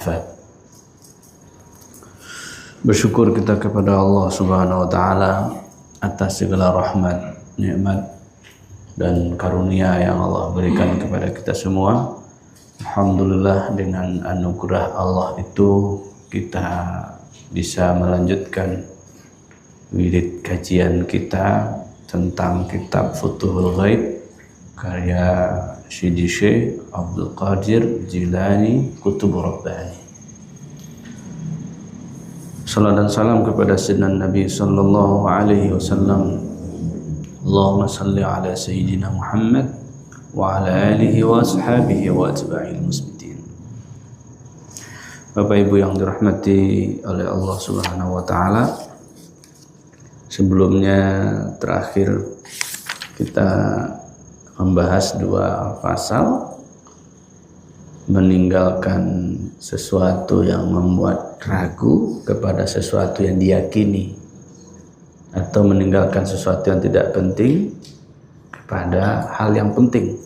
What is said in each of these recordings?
Ba'd. Bersyukur kita kepada Allah Subhanahu wa taala atas segala rahmat, nikmat dan karunia yang Allah berikan kepada kita semua. Alhamdulillah, dengan anugerah Allah itu kita bisa melanjutkan wirid kajian kita tentang kitab Futuhul Ghaib karya Syedi Syekh Abdul Qadir Jilani Qutub Rabbani. Salam dan salam kepada Sayyidina Nabi sallallahu alaihi wasallam. Allahumma salli ala Sayyidina Muhammad wa ala alihi wa ashabihi wa atba'il muslimin. Bapak Ibu yang dirahmati oleh Allah Subhanahu wa taala, sebelumnya terakhir kita membahas 2 pasal, meninggalkan sesuatu yang membuat ragu kepada sesuatu yang diyakini, atau meninggalkan sesuatu yang tidak penting kepada hal yang penting.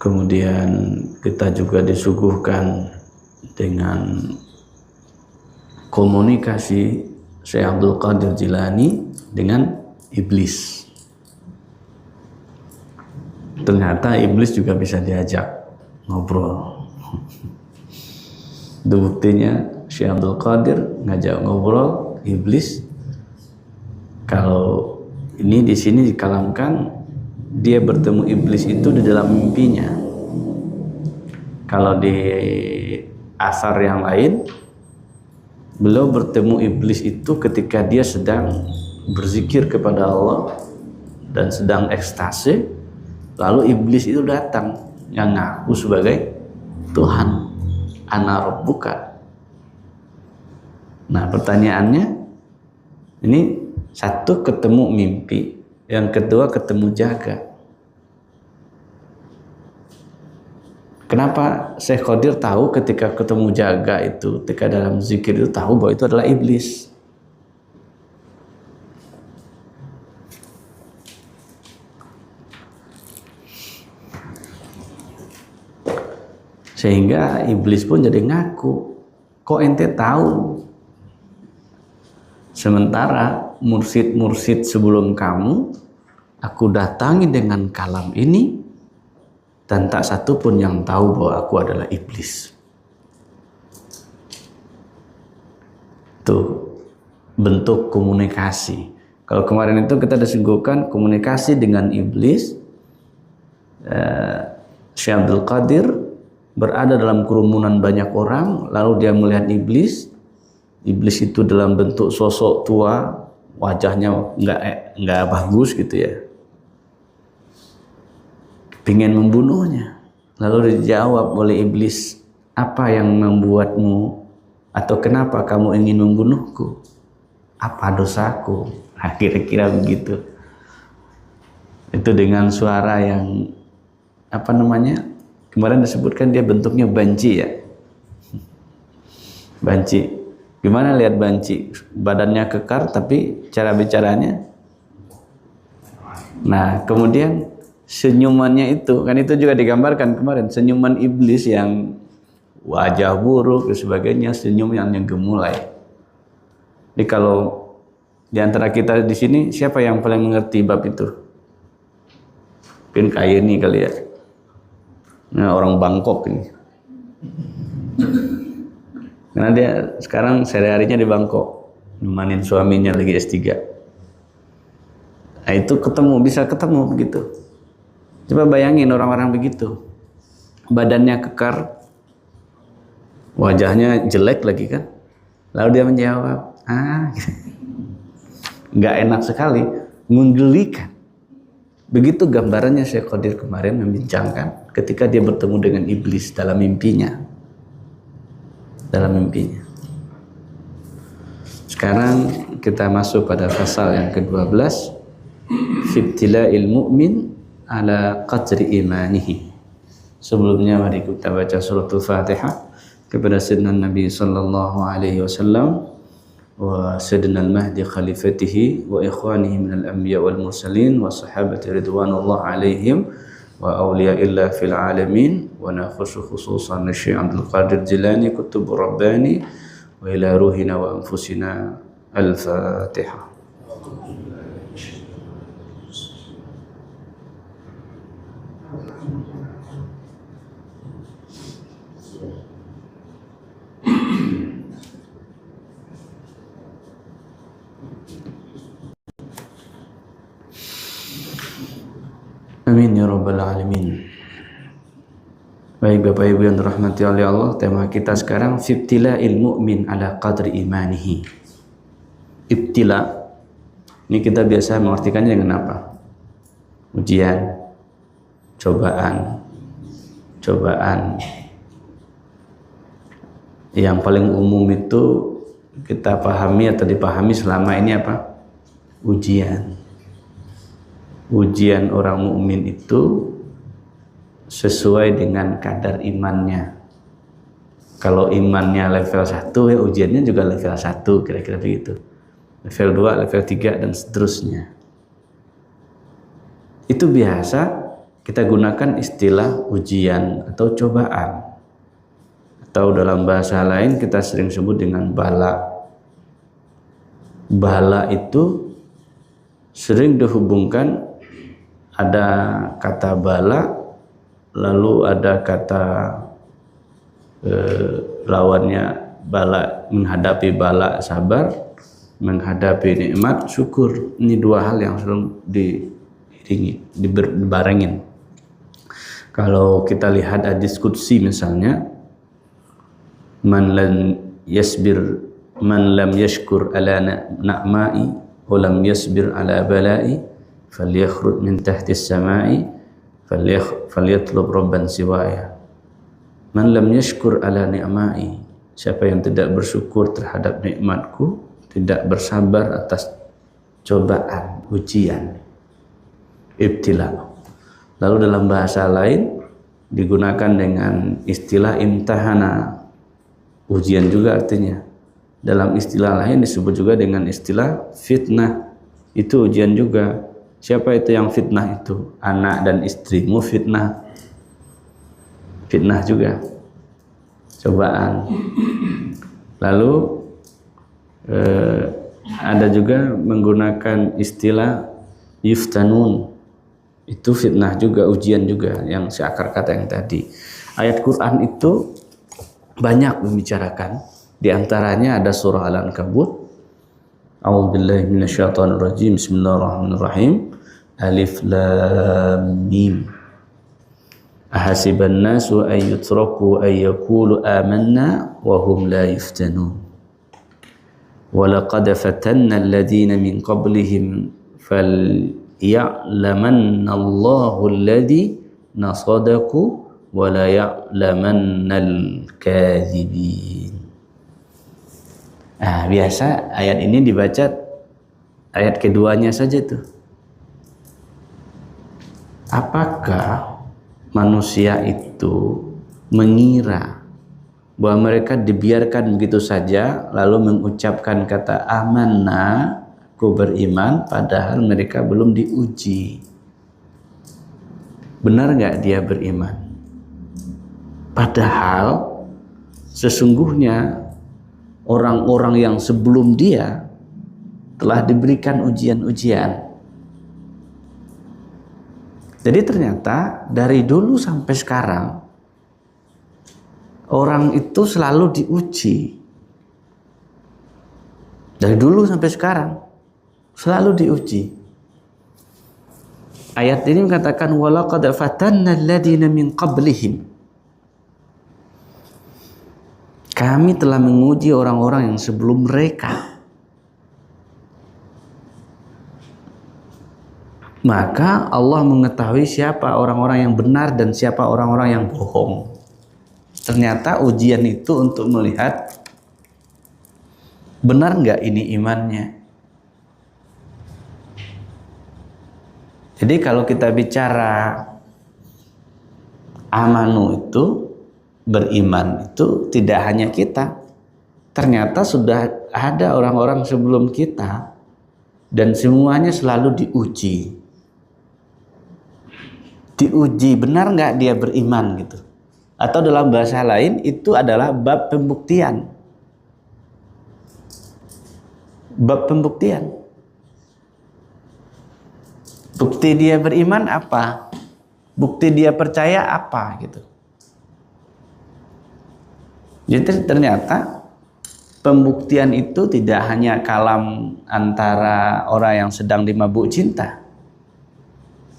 Kemudian kita juga disuguhkan dengan komunikasi Syekh Abdul Qadir Jilani dengan iblis. Ternyata iblis juga bisa diajak ngobrol. Itu buktinya Syekh Abdul Qadir ngajak ngobrol iblis. Kalau ini di sini dikalamkan dia bertemu iblis itu di dalam mimpinya. Kalau di asar yang lain, beliau bertemu iblis itu ketika dia sedang berzikir kepada Allah dan sedang ekstase. Lalu iblis itu datang yang ngaku sebagai Tuhan, ana rabbuka. Nah, pertanyaannya ini, satu ketemu mimpi, yang kedua ketemu jaga. Kenapa Syekh Qadir tahu ketika ketemu jaga itu, ketika dalam zikir itu tahu bahwa itu adalah iblis? Sehingga iblis pun jadi ngaku, kok ente tahu? Sementara mursid-mursid sebelum kamu, aku datangi dengan kalam ini, dan tak satu pun yang tahu bahwa aku adalah iblis. Tuh bentuk komunikasi. Kalau kemarin itu kita disuguhkan komunikasi dengan iblis, Syekh Abdul Qadir berada dalam kerumunan banyak orang, lalu dia melihat iblis. Iblis itu dalam bentuk sosok tua, wajahnya nggak bagus gitu ya, pingin membunuhnya. Lalu dijawab oleh iblis, apa yang membuatmu, atau kenapa kamu ingin membunuhku? Apa dosaku? Nah, kira-kira begitu. Itu dengan suara yang kemarin disebutkan dia bentuknya banci ya. Banci. Gimana lihat banci? Badannya kekar tapi cara bicaranya. Nah, kemudian senyumannya itu, kan itu juga digambarkan kemarin, senyuman iblis yang wajah buruk dan sebagainya, senyum yang gemulai. Jadi kalau di antara kita di sini, siapa yang paling mengerti bab itu? Mungkin kayak ini kali ya. Nah, orang Bangkok ini. Karena dia sekarang sehari-harinya di Bangkok, nemanin suaminya lagi S3. Nah, itu bisa ketemu begitu. Coba bayangin orang-orang begitu. Badannya kekar, wajahnya jelek lagi kan. Lalu dia menjawab, nggak enak sekali, menggelikan. Begitu gambarannya Syekh Qadir kemarin membincangkan ketika dia bertemu dengan iblis dalam mimpinya. Sekarang kita masuk pada pasal yang ke-12, Fibtila'il mu'min ala qadri imanihi. Sebelumnya mari kita baca suratul Fatihah kepada Sayyidina Nabi sallallahu alaihi wasallam wa Sayyidina al-Mahdi khalifatihi wa ikhwanihi minal anbiya wal mursalin wa sahabati ridwanullah alaihim wa awliya'illah fil alamin wa nakhusu khususan Syekh Abdul Qadir Jilani kutub rabbani wa ila ruhina wa anfusina. Al-Fatihah. Amin ya rabbal alamin. Baik Bapak Ibu yang dirahmati oleh Allah, tema kita sekarang fibtila'il mu'min ala qadri imanihi. Ibtila ini kita biasa mengartikannya dengan apa? Ujian, cobaan. Yang paling umum itu kita pahami atau dipahami selama ini apa? Ujian. Ujian orang mukmin itu sesuai dengan kadar imannya. Kalau imannya level 1, ya ujiannya juga level 1, kira-kira begitu. Level 2, level 3, dan seterusnya. Itu biasa kita gunakan istilah ujian atau cobaan. Atau dalam bahasa lain kita sering sebut dengan bala. Bala itu sering dihubungkan, ada kata bala, lalu ada kata lawannya bala, menghadapi bala sabar, menghadapi nikmat syukur. Ini dua hal yang selalu dibarengin. Kalau kita lihat hadis qudsi misalnya, man lam yashkur ala na'ma'i wa lam yasbir ala bala'i falyakhruj min tahti as-sama'i falyatlub rabban siwaya. Man lam yashkur ala ni'ma'i, siapa yang tidak bersyukur terhadap nikmatku, tidak bersabar atas cobaan, ujian, ibtila. Lalu dalam bahasa lain digunakan dengan istilah imtahana, ujian juga artinya. Dalam istilah lain disebut juga dengan istilah fitnah, itu ujian juga. Siapa itu yang fitnah itu? Anak dan istrimu fitnah. Fitnah juga, cobaan. Lalu ada juga menggunakan istilah yuftanun, itu fitnah juga, ujian juga, yang seakar kata yang tadi. Ayat Quran itu banyak membicarakan, di antaranya ada surah Al-Ankabut. A'udzubillahi minasyaitonir rajim. Bismillahirrahmanirrahim. Alif lam mim. Ahasiban nasu ay yutraku ay yaqulu amanna wa hum la yuftanun. Wa laqad fatanna alladhina min qablihim falya'lamanna Allahu alladhina sadaqu wa la ya'lamannal kadhibin. Biasa ayat ini dibaca ayat keduanya saja tuh. Apakah manusia itu mengira bahwa mereka dibiarkan begitu saja lalu mengucapkan kata amanna, aku beriman, padahal mereka belum diuji? Benar nggak dia beriman? Padahal sesungguhnya orang-orang yang sebelum dia telah diberikan ujian-ujian. Jadi ternyata dari dulu sampai sekarang orang itu selalu diuji. Dari dulu sampai sekarang selalu diuji. Ayat ini mengatakan walaqad fatanna alladziina min qablihim. Kami telah menguji orang-orang yang sebelum mereka. Maka Allah mengetahui siapa orang-orang yang benar dan siapa orang-orang yang bohong. Ternyata ujian itu untuk melihat benar nggak ini imannya. Jadi kalau kita bicara amanu itu, beriman itu tidak hanya kita. Ternyata sudah ada orang-orang sebelum kita dan semuanya selalu diuji. diuji benar nggak dia beriman gitu. Atau dalam bahasa lain itu adalah bab pembuktian. Bab pembuktian. Bukti dia beriman apa? Bukti dia percaya apa gitu. Jadi ternyata pembuktian itu tidak hanya kalam antara orang yang sedang dimabuk cinta.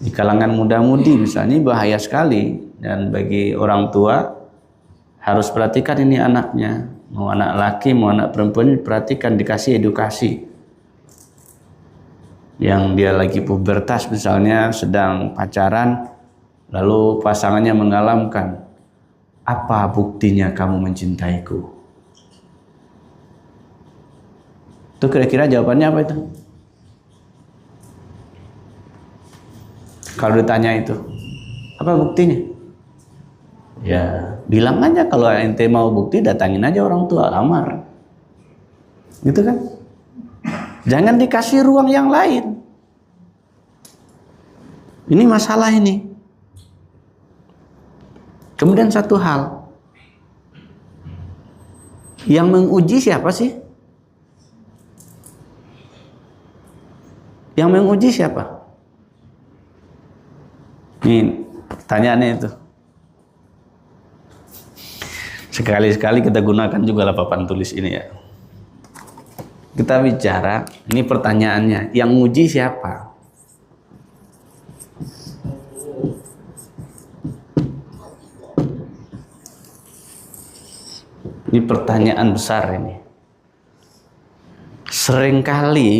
Di kalangan muda-mudi misalnya bahaya sekali, dan bagi orang tua harus perhatikan ini anaknya, mau anak laki mau anak perempuan, perhatikan, dikasih edukasi. Yang dia lagi pubertas misalnya, sedang pacaran, lalu pasangannya mengalamkan, apa buktinya kamu mencintaiku? Itu kira-kira jawabannya apa itu? Kalau ditanya itu, apa buktinya? Ya, bilang aja kalau ente mau bukti, datangin aja orang tua, lamar. Gitu kan? Jangan dikasih ruang yang lain. Ini masalah ini. Kemudian satu hal, yang menguji siapa sih? Yang menguji siapa? Ini pertanyaannya itu. Sekali-sekali kita gunakan juga lah papan tulis ini ya. Kita bicara, ini pertanyaannya, yang nguji siapa? Ini pertanyaan besar ini. Seringkali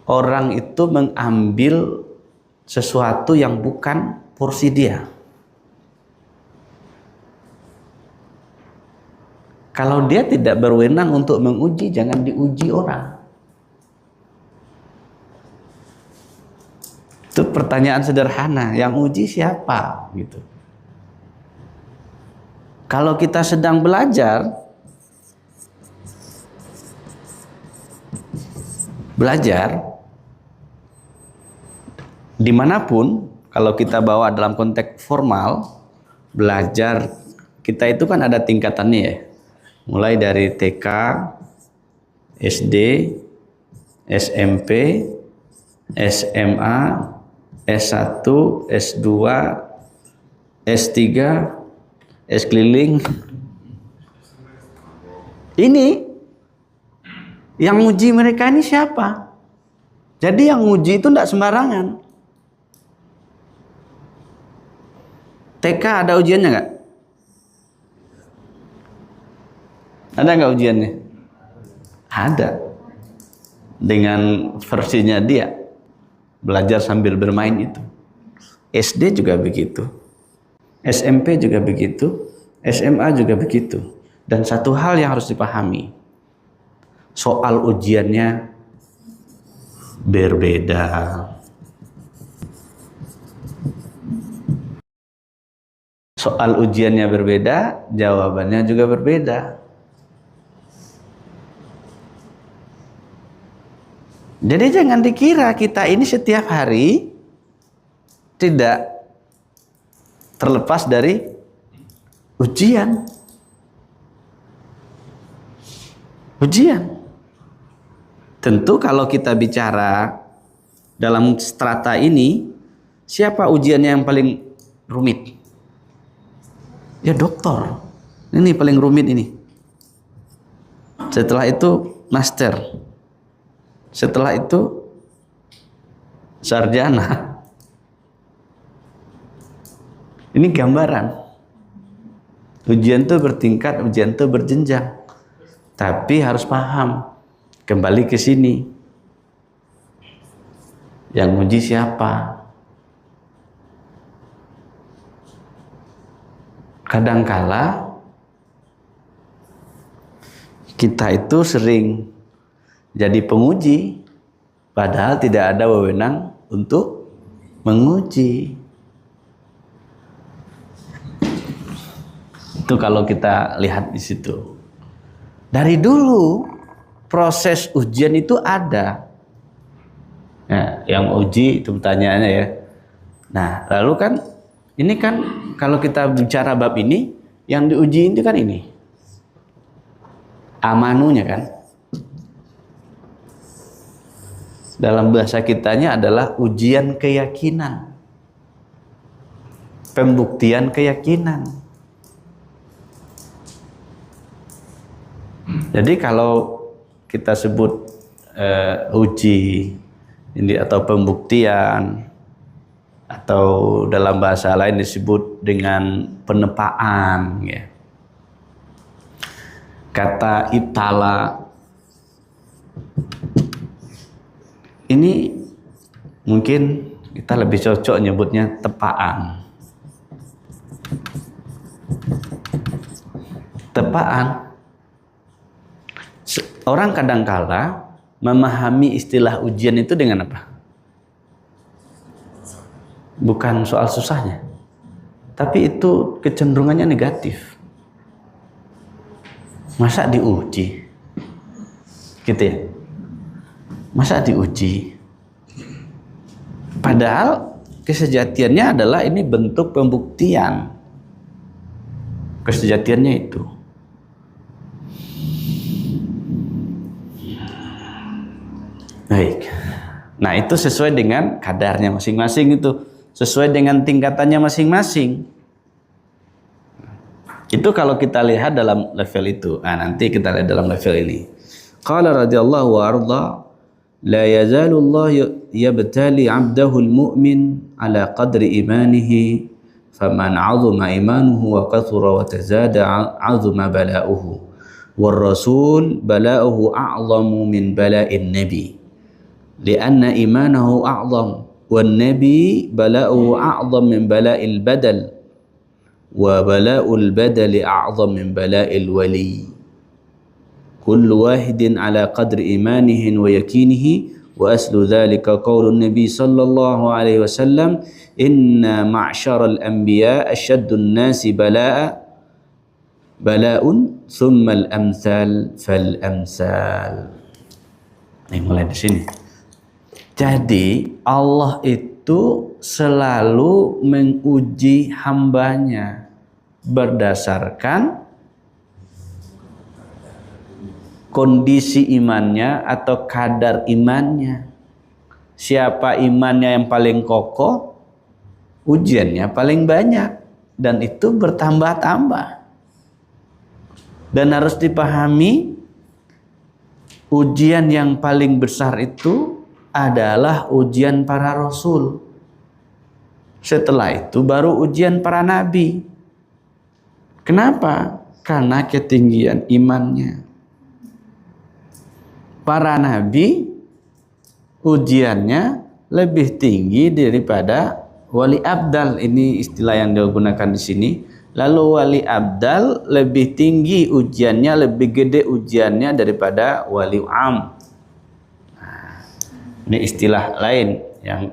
orang itu mengambil sesuatu yang bukan porsi dia. Kalau dia tidak berwenang untuk menguji, jangan diuji orang. Itu pertanyaan sederhana, yang uji siapa? Gitu. Kalau kita sedang belajar dimanapun, kalau kita bawa dalam konteks formal, belajar kita itu kan ada tingkatannya ya. Mulai dari TK, SD, SMP, SMA, S1, S2, S3, S keliling. Ini yang nguji mereka ini siapa? Jadi yang nguji itu tidak sembarangan. TK ada ujiannya nggak? Ada nggak ujiannya? Ada. Dengan versinya dia. Belajar sambil bermain itu. SD juga begitu. SMP juga begitu. SMA juga begitu. Dan satu hal yang harus dipahami. Soal ujiannya berbeda. Soal ujiannya berbeda, jawabannya juga berbeda. Jadi jangan dikira kita ini setiap hari tidak terlepas dari ujian. Ujian. Tentu kalau kita bicara dalam strata ini, siapa ujiannya yang paling rumit? Ya dokter. Ini paling rumit ini. Setelah itu master. Setelah itu sarjana. Ini gambaran. Ujian itu bertingkat, ujian itu berjenjang. Tapi harus paham, kembali ke sini. Yang uji siapa? Kadangkala kita itu sering jadi penguji, padahal tidak ada wewenang untuk menguji. Itu kalau kita lihat di situ. Dari dulu proses ujian itu ada. Ya, yang uji itu pertanyaannya ya. Nah, lalu kan ini kan kalau kita bicara bab ini, yang diuji itu kan ini. Amanunya kan. Dalam bahasa kitanya adalah ujian keyakinan. Pembuktian keyakinan. Jadi kalau kita sebut uji ini atau pembuktian, atau dalam bahasa lain disebut dengan penepaan, ya. Kata ibtala ini mungkin kita lebih cocok nyebutnya tepaan. Tepaan. Orang kadangkala memahami istilah ujian itu dengan apa? Bukan soal susahnya, tapi itu kecenderungannya negatif. Masa diuji? Gitu ya? Masa diuji? Padahal kesejatiannya adalah ini bentuk pembuktian. Kesejatiannya itu. Baik. Nah, itu sesuai dengan kadarnya masing-masing itu. Sesuai dengan tingkatannya masing-masing. Itu kalau kita lihat dalam level itu. Nah, nanti kita lihat dalam level ini. Qala radhiyallahu wa arda, la yazalu Allah yabtali 'abdahu al-mu'min ala qadri imanihi, faman 'azuma imanuhu wa kathura wa tazada 'azuma bala'uhu. War rasul bala'uhu a'zamu min bala'in nabi. Lianna imanahu a'zam, wan nabi bala'uhu a'zam min bala'il badal, wa bala'ul badali a'zam min bala'il wali. Kullu wahidin ala qadri imanihi wa yakinihi, wa aslu dhalika qawlun nabi sallallahu alaihi wasallam, inna ma'syaral anbiya asyaddun nasi bala'un thumma al-amthal fal-amthal. Ini mulai di sini. Jadi Allah itu selalu menguji hambanya berdasarkan kondisi imannya atau kadar imannya. Siapa imannya yang paling kokoh, ujiannya paling banyak, dan itu bertambah-tambah. Dan harus dipahami, ujian yang paling besar itu adalah ujian para rasul. Setelah itu baru ujian para nabi. Kenapa? Karena ketinggian imannya. Para nabi ujiannya lebih tinggi daripada wali abdal. Ini istilah yang digunakan di sini. Lalu wali abdal lebih tinggi ujiannya, lebih gede ujiannya daripada wali am. Ini istilah lain yang